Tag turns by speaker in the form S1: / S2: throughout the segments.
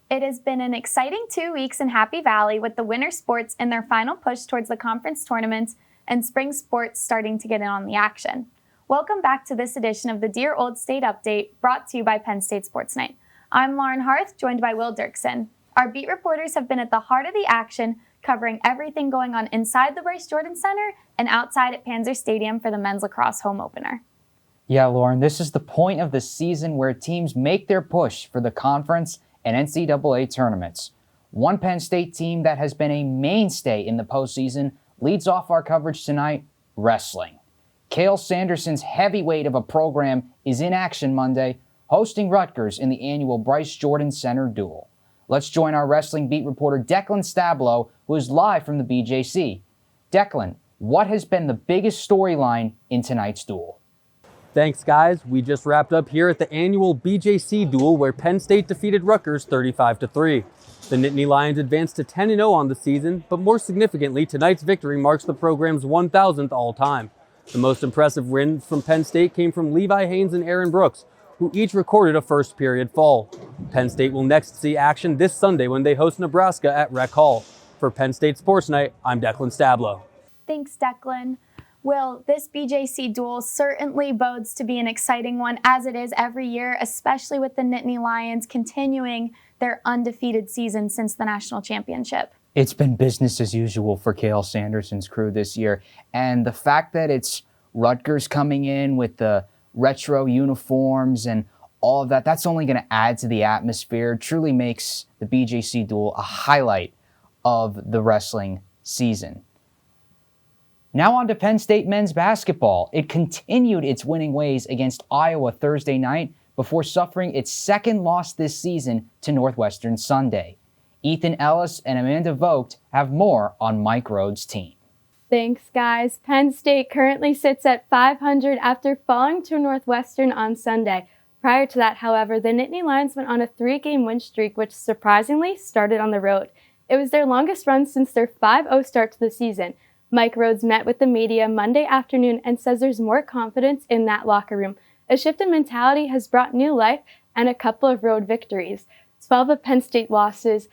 S1: It has been an exciting 2 weeks in Happy Valley with the winter sports in their final push towards the conference tournaments and spring sports starting to get in on the action. Welcome back to this edition of the Dear Old State Update, brought to you by Penn State Sports Night. I'm Lauren Harth, joined by Will Duerksen. Our beat reporters have been at the heart of the action, covering everything going on inside the Bryce Jordan Center and outside at Panzer Stadium for the men's lacrosse home opener.
S2: Yeah, Lauren, this is the point of the season where teams make their push for the conference and NCAA tournaments. One Penn State team that has been a mainstay in the postseason leads off our coverage tonight, wrestling. Cael Sanderson's heavyweight of a program is in action Monday, hosting Rutgers in the annual Bryce Jordan Center duel. Let's join our wrestling beat reporter Declan Stablow, who is live from the BJC. Declan, what has been the biggest storyline in tonight's duel?
S3: Thanks, guys. We just wrapped up here at the annual BJC duel where Penn State defeated Rutgers 35-3. The Nittany Lions advanced to 10-0 on the season, but more significantly, tonight's victory marks the program's 1,000th all-time. The most impressive wins from Penn State came from Levi Haynes and Aaron Brooks, who each recorded a first-period fall. Penn State will next see action this Sunday when they host Nebraska at Rec Hall. For Penn State Sports Night, I'm Declan Stablow.
S1: Thanks, Declan. Will, this BJC duel certainly bodes to be an exciting one, as it is every year, especially with the Nittany Lions continuing their undefeated season since the national championship.
S2: It's been business as usual for Cael Sanderson's crew this year, and the fact that it's Rutgers coming in with the retro uniforms and all of that, that's only going to add to the atmosphere. It truly makes the BJC duel a highlight of the wrestling season. Now on to Penn State men's basketball. It continued its winning ways against Iowa Thursday night before suffering its second loss this season to Northwestern Sunday. Ethan Ellis and Amanda Vogt have more on Mike Rhoades' team.
S4: Thanks, guys. Penn State currently sits at 500 after falling to Northwestern on Sunday. Prior to that, however, the Nittany Lions went on a 3-game win streak, which surprisingly started on the road. It was their longest run since their 5-0 start to the season. Mike Rhoades met with the media Monday afternoon and says there's more confidence in that locker room. A shift in mentality has brought new life and a couple of road victories. 12 of Penn State losses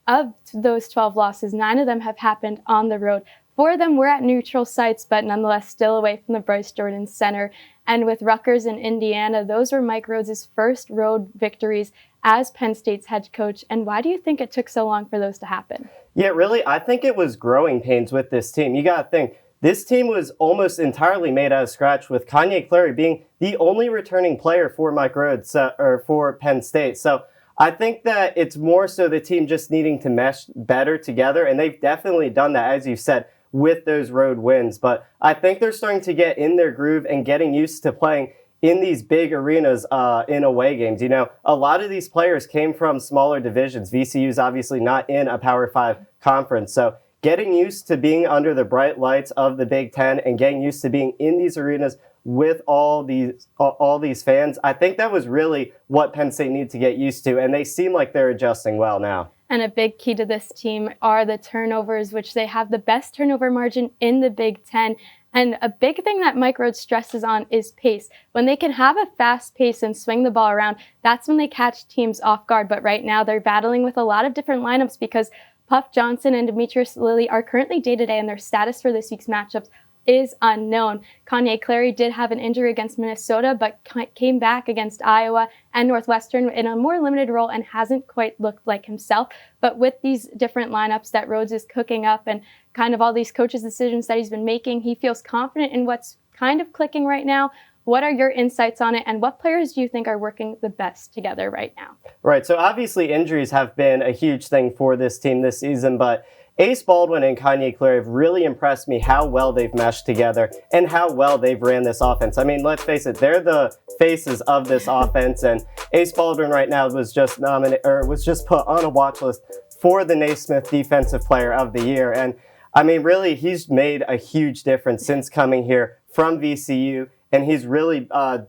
S4: of those 12 losses, 9 of them have happened on the road. 4 of them were at neutral sites, but nonetheless still away from the Bryce Jordan Center. And with Rutgers and Indiana, those were Mike Rhoades' first road victories as Penn State's head coach. And why do you think it took so long for those to happen?
S5: Yeah, really, I think it was growing pains with this team. You got to think, this team was almost entirely made out of scratch, with Kanye Clary being the only returning player for Mike Rhoades, or for Penn State. So I think that it's more so the team just needing to mesh better together, and they've definitely done that, as you said, with those road wins. But I think they're starting to get in their groove and getting used to playing in these big arenas in away games. You know, a lot of these players came from smaller divisions. VCU's obviously not in a Power 5 conference. So getting used to being under the bright lights of the Big Ten and getting used to being in these arenas with all these fans, I think that was really what Penn State needed to get used to. And they seem like they're adjusting well now.
S4: And a big key to this team are the turnovers, which they have the best turnover margin in the Big Ten. And a big thing that Mike Rhoades stresses on is pace. When they can have a fast pace and swing the ball around, that's when they catch teams off guard. But right now they're battling with a lot of different lineups because Puff Johnson and Demetrius Lilly are currently day-to-day, and their status for this week's matchups is unknown. Kanye Clary did have an injury against Minnesota, but came back against Iowa and Northwestern in a more limited role and hasn't quite looked like himself. But with these different lineups that Rhoades is cooking up and kind of all these coaches' decisions that he's been making, he feels confident in what's kind of clicking right now. What are your insights on it, and what players do you think are working the best together right now?
S5: Right, so obviously injuries have been a huge thing for this team this season, but Ace Baldwin and Kanye Clary have really impressed me how well they've meshed together and how well they've ran this offense. I mean, let's face it, they're the faces of this offense, and Ace Baldwin right now was just put on a watch list for the Naismith Defensive Player of the Year. And I mean, really, he's made a huge difference since coming here from VCU, and he's really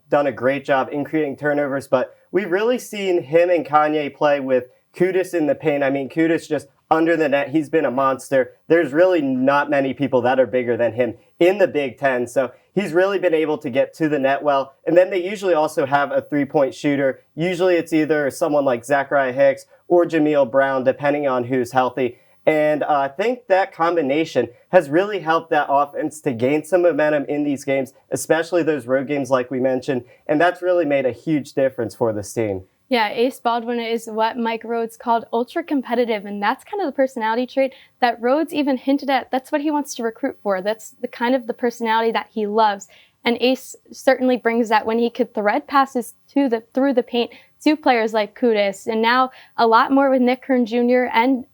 S5: done a great job in creating turnovers. But we've really seen him and Kanye play with Kudus in the paint. I mean, Kudus just under the net, he's been a monster. There's really not many people that are bigger than him in the Big Ten. So he's really been able to get to the net well. And then they usually also have a three-point shooter. Usually it's either someone like Zachariah Hicks or Jameel Brown, depending on who's healthy. And I think that combination has really helped that offense to gain some momentum in these games, especially those road games like we mentioned. And that's really made a huge difference for this team.
S4: Yeah, Ace Baldwin is what Mike Rhoades called ultra competitive, and that's kind of the personality trait that Rhoades even hinted at. That's what he wants to recruit for. That's the kind of the personality that he loves. And Ace certainly brings that when he could thread passes through the paint to players like Rhoades, and now a lot more with Nick Kern Jr. and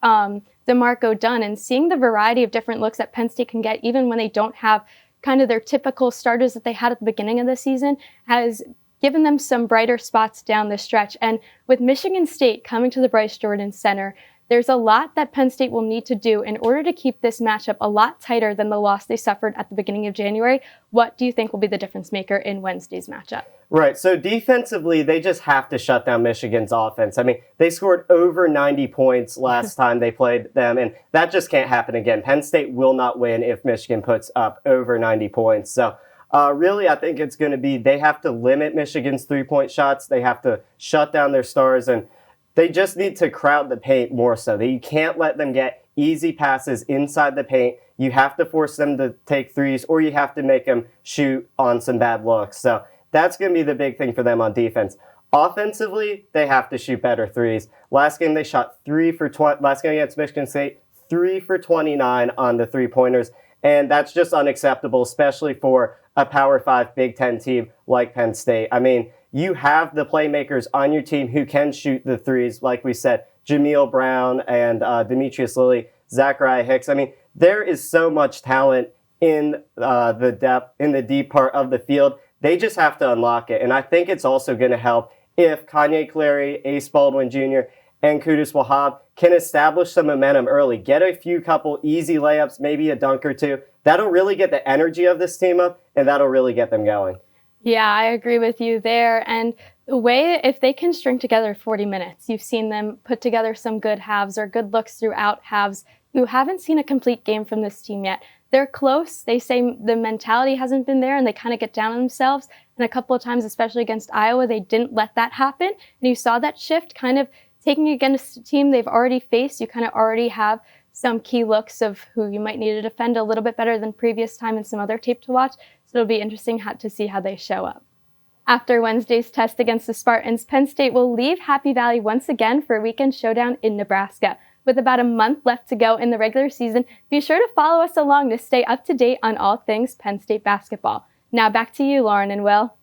S4: DeMarco Dunn, and seeing the variety of different looks that Penn State can get even when they don't have kind of their typical starters that they had at the beginning of the season has given them some brighter spots down the stretch. And with Michigan State coming to the Bryce Jordan Center, there's a lot that Penn State will need to do in order to keep this matchup a lot tighter than the loss they suffered at the beginning of January. What do you think will be the difference maker in Wednesday's matchup?
S5: Right, so defensively, they just have to shut down Michigan's offense. I mean, they scored over 90 points last time they played them, and that just can't happen again. Penn State will not win if Michigan puts up over 90 points. So really, I think it's going to be they have to limit Michigan's three-point shots. They have to shut down their stars, and they just need to crowd the paint more so. You can't let them get easy passes inside the paint. You have to force them to take threes, or you have to make them shoot on some bad looks. So that's going to be the big thing for them on defense. Offensively, they have to shoot better threes. Last game, they shot 3 for 20. Last game against Michigan State, 3 for 29 on the three-pointers. And that's just unacceptable, especially for a Power 5 Big Ten team like Penn State. I mean, you have the playmakers on your team who can shoot the threes, like we said, Jameel Brown and Demetrius Lilly, Zachariah Hicks. I mean, there is so much talent in the depth, in the deep part of the field. They just have to unlock it. And I think it's also going to help if Kanye Clary, Ace Baldwin Jr., and Qudus Wahab can establish some momentum early, get a few couple easy layups, maybe a dunk or two. That'll really get the energy of this team up, and that'll really get them going.
S4: Yeah, I agree with you there. And the way, if they can string together 40 minutes, you've seen them put together some good halves or good looks throughout halves. You haven't seen a complete game from this team yet. They're close. They say the mentality hasn't been there, and they kind of get down on themselves. And a couple of times, especially against Iowa, they didn't let that happen. And you saw that shift kind of taking against a team they've already faced. You kind of already have some key looks of who you might need to defend a little bit better than previous time and some other tape to watch. So it'll be interesting to see how they show up. After Wednesday's test against the Spartans, Penn State will leave Happy Valley once again for a weekend showdown in Nebraska. With about a month left to go in the regular season, be sure to follow us along to stay up to date on all things Penn State basketball. Now back to you, Lauren and Will.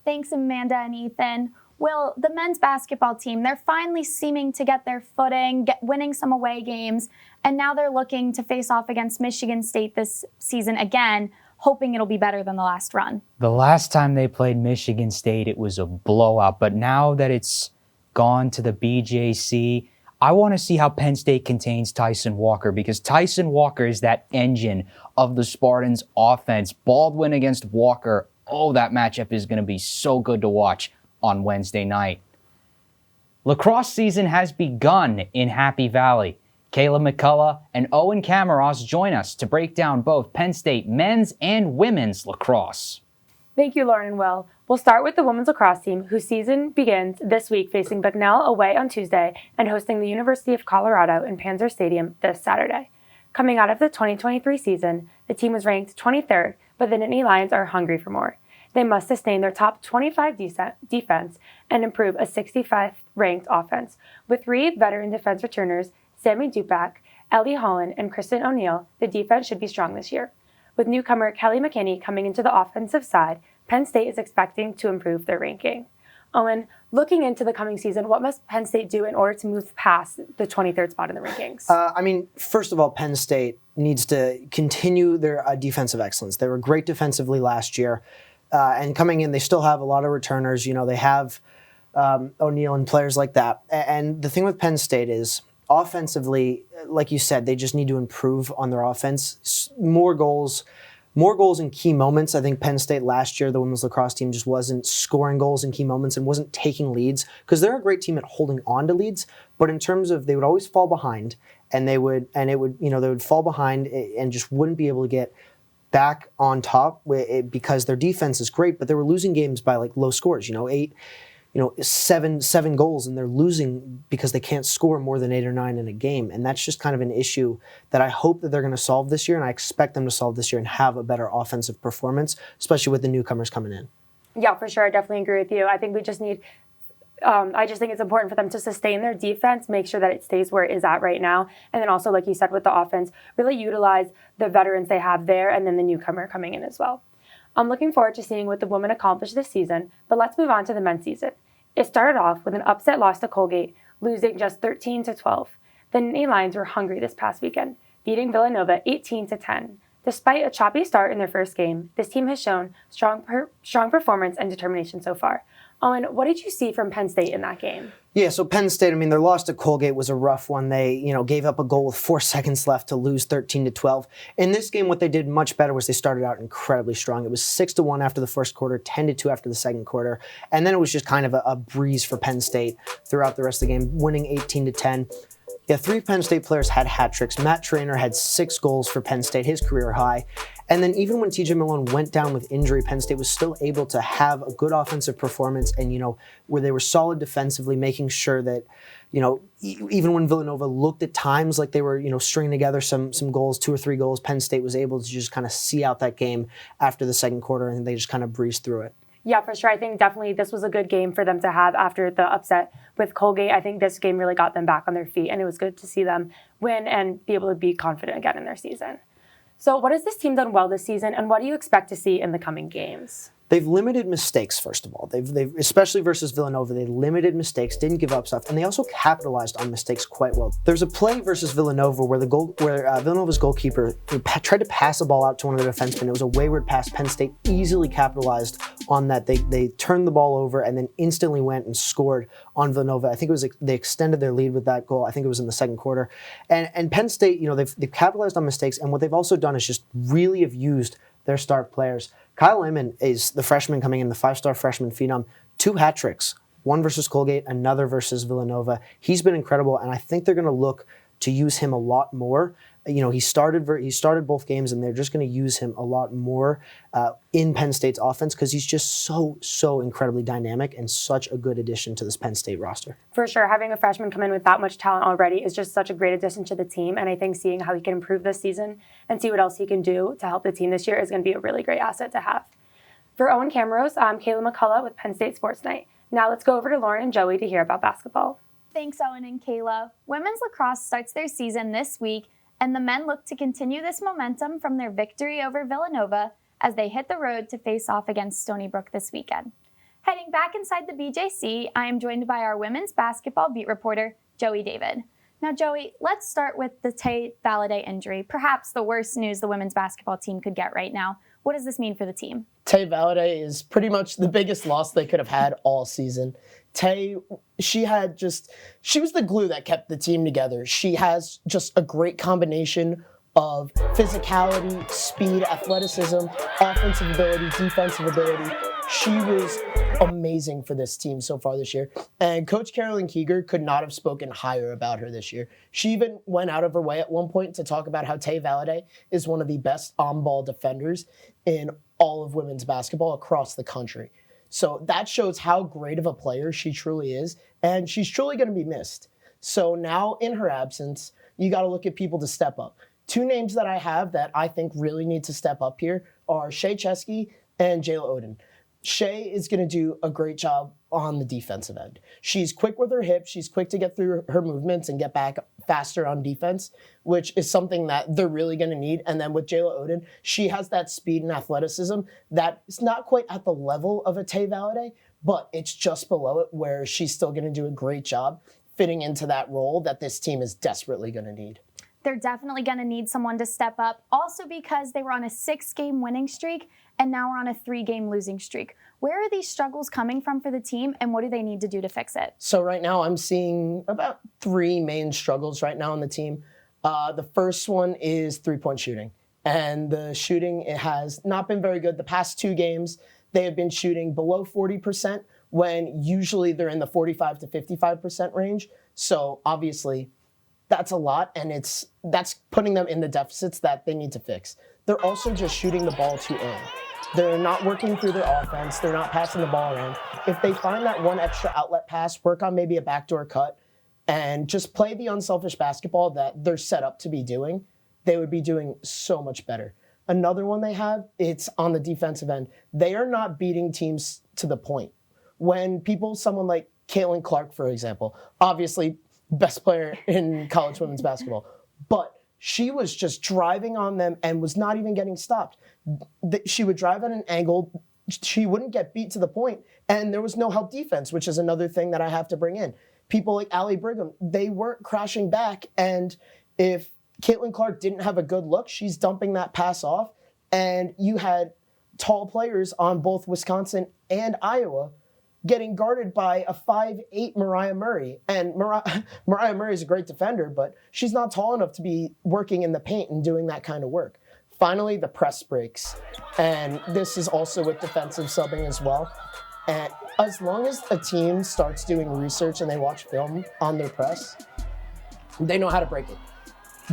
S1: Thanks, Amanda and Ethan. Will, the men's basketball team, they're finally seeming to get their footing, winning some away games, and now they're looking to face off against Michigan State this season again, hoping it'll be better than the last run.
S2: The last time they played Michigan State, it was a blowout, but now that it's gone to the BJC, I want to see how Penn State contains Tyson Walker, because Tyson Walker is that engine of the Spartans' offense. Baldwin against Walker, oh, that matchup is going to be so good to watch on Wednesday night. Lacrosse season has begun in Happy Valley. Kayla McCullough and Owen Cameros join us to break down both Penn State men's and women's lacrosse.
S6: Thank you, Lauren and Will. We'll start with the women's lacrosse team, whose season begins this week facing Bucknell away on Tuesday and hosting the University of Colorado in Panzer Stadium this Saturday. Coming out of the 2023 season, the team was ranked 23rd, but the Nittany Lions are hungry for more. They must sustain their top 25 defense and improve a 65th ranked offense. With 3 veteran defense returners, Sammy Dupak, Ellie Holland, and Kristen O'Neill, the defense should be strong this year. With newcomer Kelly McKinney coming into the offensive side, Penn State is expecting to improve their ranking. Owen, looking into the coming season, what must Penn State do in order to move past the 23rd spot in the rankings?
S7: First of all, Penn State needs to continue their defensive excellence. They were great defensively last year. And coming in, they still have a lot of returners. You know, they have O'Neill and players like that. And the thing with Penn State is, offensively, like you said, they just need to improve on their offense. More goals in key moments. I think Penn State last year, the women's lacrosse team just wasn't scoring goals in key moments and wasn't taking leads, because they're a great team at holding on to leads. But in terms of, they would always fall behind, and they would fall behind and just wouldn't be able to get back on top because their defense is great, but they were losing games by like low scores, seven goals, and they're losing because they can't score more than 8 or 9 in a game. And that's just kind of an issue that I hope that they're going to solve this year, and I expect them to solve this year and have a better offensive performance, especially with the newcomers coming in.
S6: Yeah, for sure. I definitely agree with you. I think we just need I just think it's important for them to sustain their defense, make sure that it stays where it is at right now. And then also, like you said, with the offense, really utilize the veterans they have there and then the newcomer coming in as well. I'm looking forward to seeing what the women accomplish this season, but let's move on to the men's season. It started off with an upset loss to Colgate, losing just 13-12. The Nittany Lions were hungry this past weekend, beating Villanova 18-10. Despite a choppy start in their first game, this team has shown strong performance and determination so far. Owen, what did you see from Penn State in that game?
S7: Yeah, so Penn State, their loss to Colgate was a rough one. They, gave up a goal with 4 seconds left to lose 13-12. In this game, what they did much better was they started out incredibly strong. It was 6-1 after the first quarter, 10-2 after the second quarter, and then it was just kind of a breeze for Penn State throughout the rest of the game, winning 18-10. Yeah, 3 Penn State players had hat tricks. Matt Traynor had 6 goals for Penn State, his career high. And then even when TJ Malone went down with injury, Penn State was still able to have a good offensive performance and, where they were solid defensively, making sure that, even when Villanova looked at times like they were, stringing together some goals, 2 or 3 goals, Penn State was able to just kind of see out that game after the second quarter, and they just kind of breezed through it.
S6: Yeah, for sure. I think definitely this was a good game for them to have after the upset with Colgate. I think this game really got them back on their feet, and it was good to see them win and be able to be confident again in their season. So what has this team done well this season, and what do you expect to see in the coming games?
S7: They've limited mistakes, first of all. They've especially versus Villanova, they limited mistakes, didn't give up stuff, and they also capitalized on mistakes quite well. There's a play versus Villanova where Villanova's goalkeeper tried to pass a ball out to one of the defensemen. It was a wayward pass. Penn State easily capitalized on that. They turned the ball over and then instantly went and scored on Villanova. I think it was they extended their lead with that goal. I think it was in the second quarter. And Penn State, they've capitalized on mistakes, and what they've also done is just really have used their star players. Kyle Emmon is the freshman coming in, the 5-star freshman phenom. 2 hat tricks, one versus Colgate, another versus Villanova. He's been incredible, and I think they're going to look to use him a lot more. He started both games, and they're just going to use him a lot more in Penn State's offense because he's just so incredibly dynamic and such a good addition to this Penn State roster.
S6: For sure, having a freshman come in with that much talent already is just such a great addition to the team, and I think seeing how he can improve this season and see what else he can do to help the team this year is going to be a really great asset to have. For Owen Cameros, I'm Kayla McCullough with Penn State Sports Night. Now let's go over to Lauren and Joey to hear about basketball.
S1: Thanks, Owen and Kayla. Women's lacrosse starts their season this week, and the men look to continue this momentum from their victory over Villanova as they hit the road to face off against Stony Brook this weekend. Heading back inside the BJC, I am joined by our women's basketball beat reporter, Joey David. Now, Joey, let's start with the Tay Valladay injury, perhaps the worst news the women's basketball team could get right now. What does this mean for the team?
S8: Tay Valladay is pretty much the biggest loss they could have had all season. Tay, she was the glue that kept the team together. She has just a great combination of physicality, speed, athleticism, offensive ability, defensive ability. She was amazing for this team so far this year. And Coach Carolyn Keeger could not have spoken higher about her this year. She even went out of her way at one point to talk about how Tay Valladay is one of the best on-ball defenders in all of women's basketball across the country. So that shows how great of a player she truly is, and she's truly going to be missed. So now, in her absence, you got to look at people to step up. 2 names that I have that I think really need to step up here are Shea Chesky and Jayla Oden. Shea is going to do a great job on the defensive end. She's quick with her hips. She's quick to get through her movements and get back faster on defense, which is something that they're really going to need. And then with Jayla Oden, she has that speed and athleticism that is not quite at the level of a Tay Valladay, but it's just below it where she's still going to do a great job fitting into that role that this team is desperately going to need.
S1: They're definitely going to need someone to step up, also because they were on a 6-game winning streak and now we're on a 3-game losing streak. Where are these struggles coming from for the team, and what do they need to do to fix it?
S8: So right now I'm seeing about 3 main struggles right now on the team. The first one is 3-point shooting. And the shooting, it has not been very good. The past 2 games, they have been shooting below 40% when usually they're in the 45 to 55% range. So obviously, that's a lot, and that's putting them in the deficits that they need to fix. They're also just shooting the ball too early. They're not working through their offense. They're not passing the ball around. If they find that one extra outlet pass, work on maybe a backdoor cut, and just play the unselfish basketball that they're set up to be doing, they would be doing so much better. Another one they have, it's on the defensive end. They are not beating teams to the point. When someone like Caitlin Clark, for example, obviously best player in college women's basketball, but she was just driving on them and was not even getting stopped. She would drive at an angle. She wouldn't get beat to the point, and there was no help defense, which is another thing that I have to bring in. People like Allie Brigham, they weren't crashing back, and if Caitlin Clark didn't have a good look, she's dumping that pass off, and you had tall players on both Wisconsin and Iowa getting guarded by a 5'8" Mariah Murray. And Mariah Murray is a great defender, but she's not tall enough to be working in the paint and doing that kind of work. Finally, the press breaks. And this is also with defensive subbing as well. And as long as a team starts doing research and they watch film on their press, they know how to break it.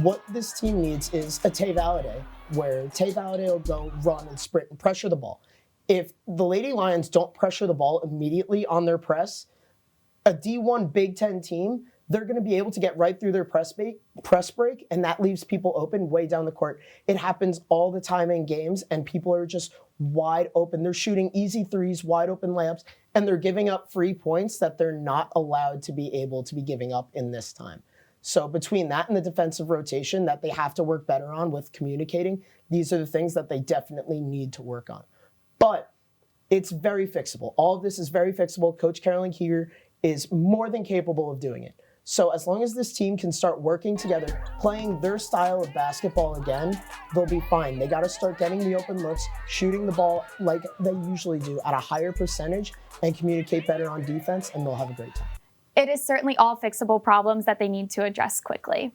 S8: What this team needs is a Tay Valladay, where Tay Valladay will go run and sprint and pressure the ball. If the Lady Lions don't pressure the ball immediately on their press, a D1 Big Ten team, they're going to be able to get right through their press break, and that leaves people open way down the court. It happens all the time in games, and people are just wide open. They're shooting easy threes, wide open layups, and they're giving up free points that they're not allowed to be able to be giving up in this time. So between that and the defensive rotation that they have to work better on with communicating, these are the things that they definitely need to work on. But it's very fixable. All of this is very fixable. Coach Carolyn Keeger is more than capable of doing it. So as long as this team can start working together, playing their style of basketball again, they'll be fine. They got to start getting the open looks, shooting the ball like they usually do at a higher percentage, and communicate better on defense, and they'll have a great time.
S1: It is certainly all fixable problems that they need to address quickly.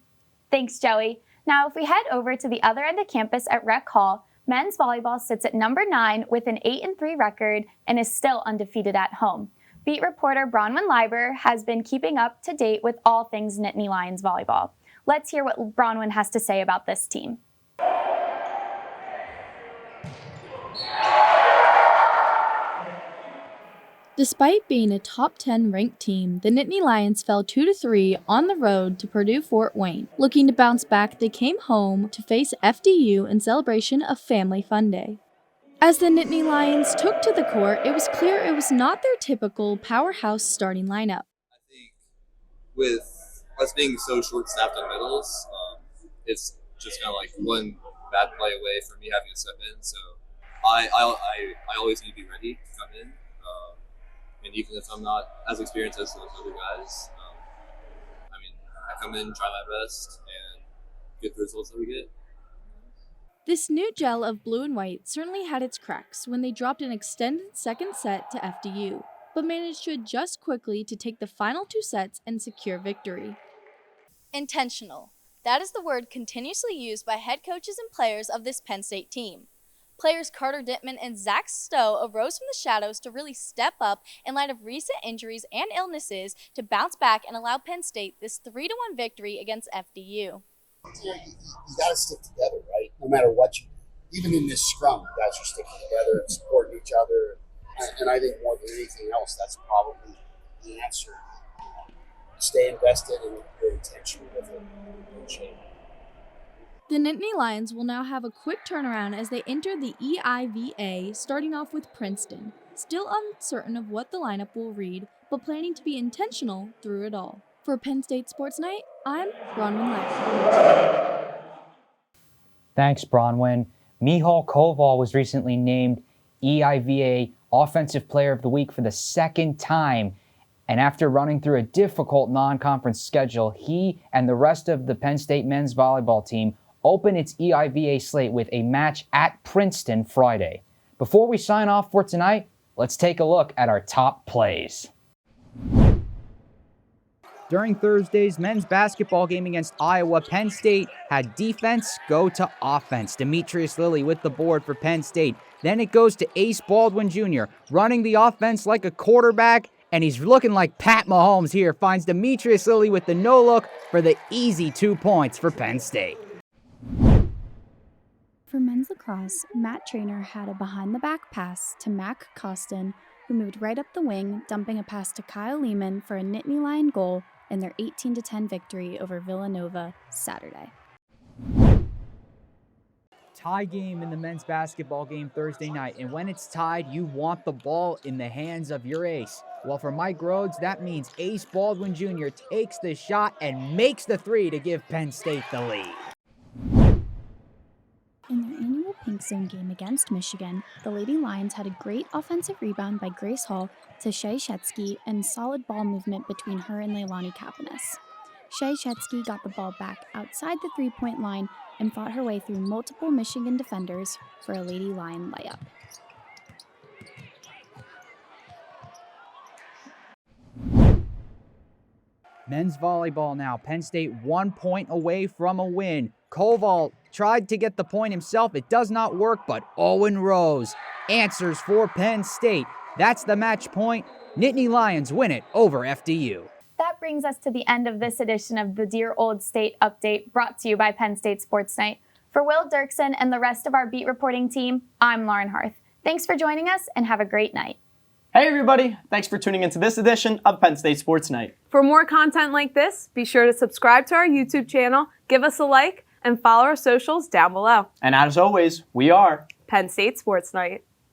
S1: Thanks, Joey. Now, if we head over to the other end of campus at Rec Hall, men's volleyball sits at number 9 with an 8-3 record and is still undefeated at home. Beat reporter Bronwyn Leiber has been keeping up to date with all things Nittany Lions volleyball. Let's hear what Bronwyn has to say about this team.
S9: Despite being a top 10 ranked team, the Nittany Lions fell 2-3 on the road to Purdue Fort Wayne. Looking to bounce back, they came home to face FDU in celebration of Family Fun Day. As the Nittany Lions took to the court, it was clear it was not their typical powerhouse starting lineup.
S10: I think with us being so short-staffed on middles, it's just kind of like one bad play away from me having to step in. So I always need to be ready to come in. And even if I'm not as experienced as those other guys, I come in, try my best, and get the results that we get.
S9: This new gel of blue and white certainly had its cracks when they dropped an extended second set to FDU, but managed to adjust quickly to take the final 2 sets and secure victory.
S11: Intentional. That is the word continuously used by head coaches and players of this Penn State team. Players Carter Dittman and Zach Stowe arose from the shadows to really step up in light of recent injuries and illnesses to bounce back and allow Penn State this 3-1 victory against FDU.
S12: You got to stick together, right? No matter what you do. Even in this scrum, you guys are sticking together and supporting each other. And I think more than anything else, that's probably the answer. Stay invested and be intentional with it.
S9: The Nittany Lions will now have a quick turnaround as they enter the EIVA, starting off with Princeton. Still uncertain of what the lineup will read, but planning to be intentional through it all. For Penn State Sports Night, I'm Bronwyn Leiber.
S2: Thanks, Bronwyn. Mihal Koval was recently named EIVA Offensive Player of the Week for the second time. And after running through a difficult non-conference schedule, he and the rest of the Penn State men's volleyball team open its EIVA slate with a match at Princeton Friday. Before we sign off for tonight, let's take a look at our top plays. During Thursday's men's basketball game against Iowa, Penn State had defense go to offense. Demetrius Lilly with the board for Penn State. Then it goes to Ace Baldwin Jr., running the offense like a quarterback and he's looking like Pat Mahomes here. Finds Demetrius Lilly with the no-look for the easy 2 points for Penn State.
S9: For men's lacrosse, Matt Trainer had a behind-the-back pass to Mac Costin, who moved right up the wing, dumping a pass to Kyle Lehman for a Nittany Lion goal in their 18-10 victory over Villanova Saturday.
S2: Tie game in the men's basketball game Thursday night, and when it's tied, you want the ball in the hands of your ace. Well, for Mike Rhoades, that means Ace Baldwin Jr. takes the shot and makes the three to give Penn State the lead.
S9: In their annual Pink Zone game against Michigan, the Lady Lions had a great offensive rebound by Grace Hall to Shea Shetsky and solid ball movement between her and Leilani Kapanis. Shea Shetsky got the ball back outside the three-point line and fought her way through multiple Michigan defenders for a Lady Lion layup.
S2: Men's volleyball now. Penn State 1 point away from a win. Koval tried to get the point himself. It does not work, but Owen Rose answers for Penn State. That's the match point. Nittany Lions win it over FDU.
S1: That brings us to the end of this edition of the Dear Old State Update, brought to you by Penn State Sports Night. For Will Duerksen and the rest of our beat reporting team, I'm Lauren Harth. Thanks for joining us and have a great night.
S13: Hey everybody, thanks for tuning into this edition of Penn State Sports Night.
S14: For more content like this, be sure to subscribe to our YouTube channel, give us a like, and follow our socials down below.
S13: And as always, we are
S14: Penn State Sports Night.